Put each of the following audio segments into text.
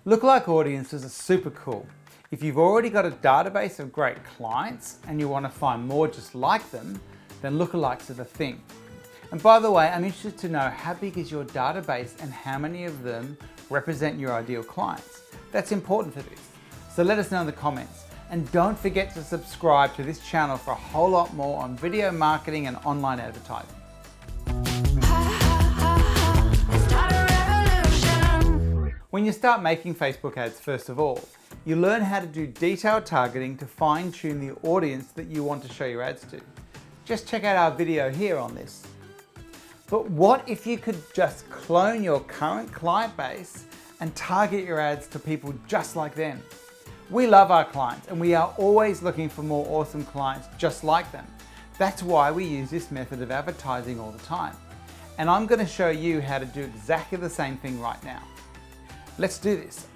Lookalike audiences are super cool. If you've already got a database of great clients and you want to find more just like them, then lookalikes are the thing. And by the way, I'm interested to know how big is your database and how many of them represent your ideal clients. That's important for this. So let us know in the comments. And don't forget to subscribe to this channel for a whole lot more on video marketing and online advertising. When you start making Facebook ads, first of all, you learn how to do detailed targeting to fine-tune the audience that you want to show your ads to. Just check out our video here on this. But what if you could just clone your current client base and target your ads to people just like them? We love our clients and we are always looking for more awesome clients just like them. That's why we use this method of advertising all the time. And I'm going to show you how to do exactly the same thing right now. Let's do this.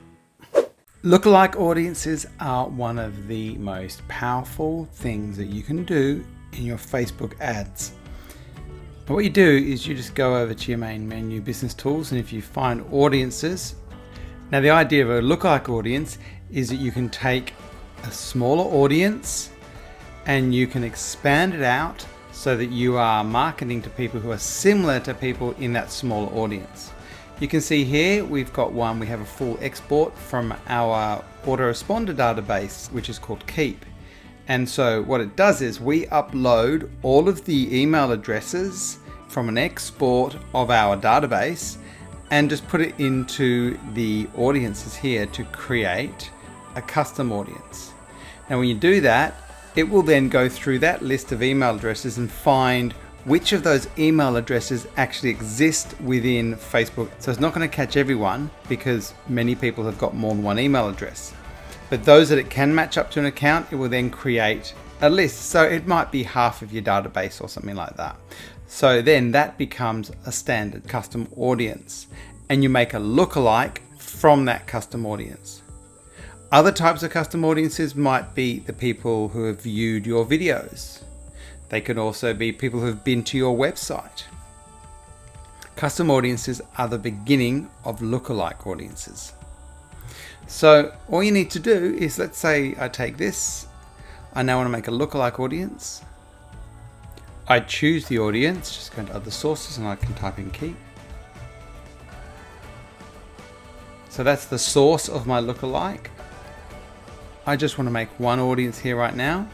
Lookalike audiences are one of the most powerful things that you can do in your Facebook ads. What you do is you just go over to your main menu, Business Tools, and if you find Audiences. Now the idea of a lookalike audience is that you can take a smaller audience and you can expand it out so that you are marketing to people who are similar to people in that smaller audience. You can see here we've got one, we have a full export from our autoresponder database, which is called Keep. And so what it does is we upload all of the email addresses from an export of our database and just put it into the audiences here to create a custom audience. Now when you do that, it will then go through that list of email addresses and find which of those email addresses actually exist within Facebook. So it's not going to catch everyone because many people have got more than one email address. But those that it can match up to an account, it will then create a list. So it might be half of your database or something like that. So then that becomes a standard custom audience and you make a lookalike from that custom audience. Other types of custom audiences might be the people who have viewed your videos. They could also be people who have been to your website. Custom audiences are the beginning of lookalike audiences. So all you need to do is, let's say I take this, I now want to make a lookalike audience. I choose the audience, just go into other sources and I can type in Keep. So that's the source of my lookalike. I just want to make one audience here right now.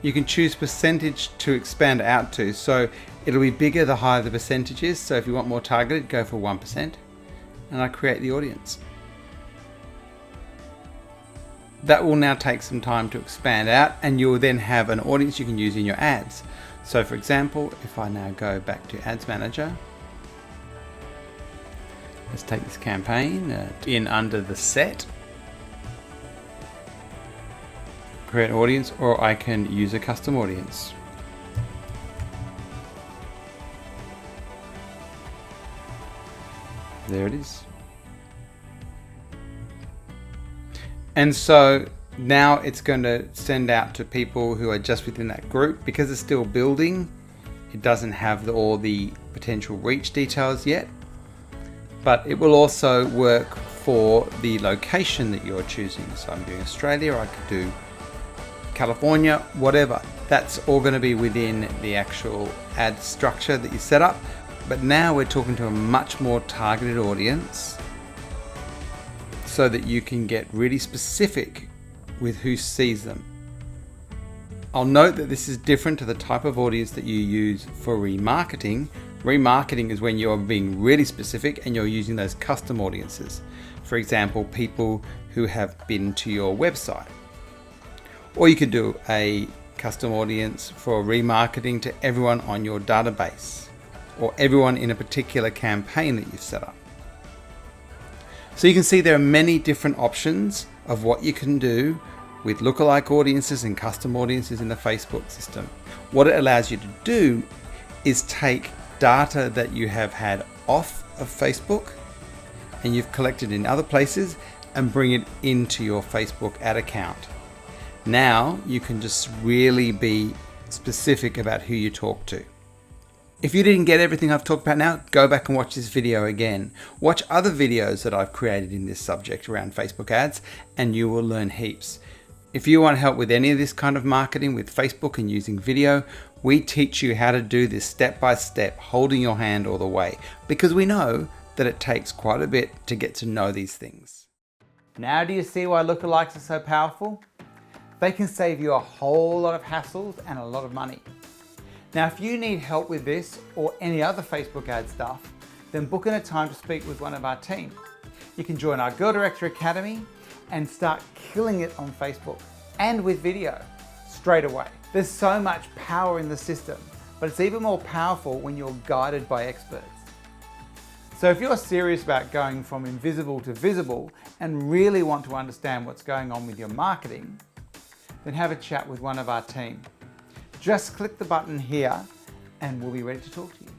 You can choose percentage to expand out to. So it'll be bigger the higher the percentage is. So if you want more targeted, go for 1%. And I create the audience. That will now take some time to expand out and you'll then have an audience you can use in your ads. So for example, if I now go back to Ads Manager, let's take this campaign in under the set, create an audience, or I can use a custom audience. There it is. And so now it's going to send out to people who are just within that group. Because it's still building, it doesn't have all the potential reach details yet, but it will also work for the location that you're choosing. So I'm doing Australia, I could do California, whatever. That's all going to be within the actual ad structure that you set up. But now we're talking to a much more targeted audience so that you can get really specific with who sees them. I'll note that this is different to the type of audience that you use for remarketing. Remarketing is when you're being really specific and you're using those custom audiences. For example, people who have been to your website. Or you could do a custom audience for remarketing to everyone on your database or everyone in a particular campaign that you've set up. So you can see there are many different options of what you can do with lookalike audiences and custom audiences in the Facebook system. What it allows you to do is take data that you have had off of Facebook and you've collected in other places and bring it into your Facebook ad account. Now you can just really be specific about who you talk to. If you didn't get everything I've talked about now, go back and watch this video again. Watch other videos that I've created in this subject around Facebook ads, and you will learn heaps. If you want help with any of this kind of marketing with Facebook and using video, we teach you how to do this step by step, holding your hand all the way, because we know that it takes quite a bit to get to know these things. Now do you see why lookalikes are so powerful? They can save you a whole lot of hassles and a lot of money. Now, if you need help with this or any other Facebook ad stuff, then book in a time to speak with one of our team. You can join our Girl Director Academy and start killing it on Facebook and with video straight away. There's so much power in the system, but it's even more powerful when you're guided by experts. So if you're serious about going from invisible to visible and really want to understand what's going on with your marketing, then have a chat with one of our team. Just click the button here and we'll be ready to talk to you.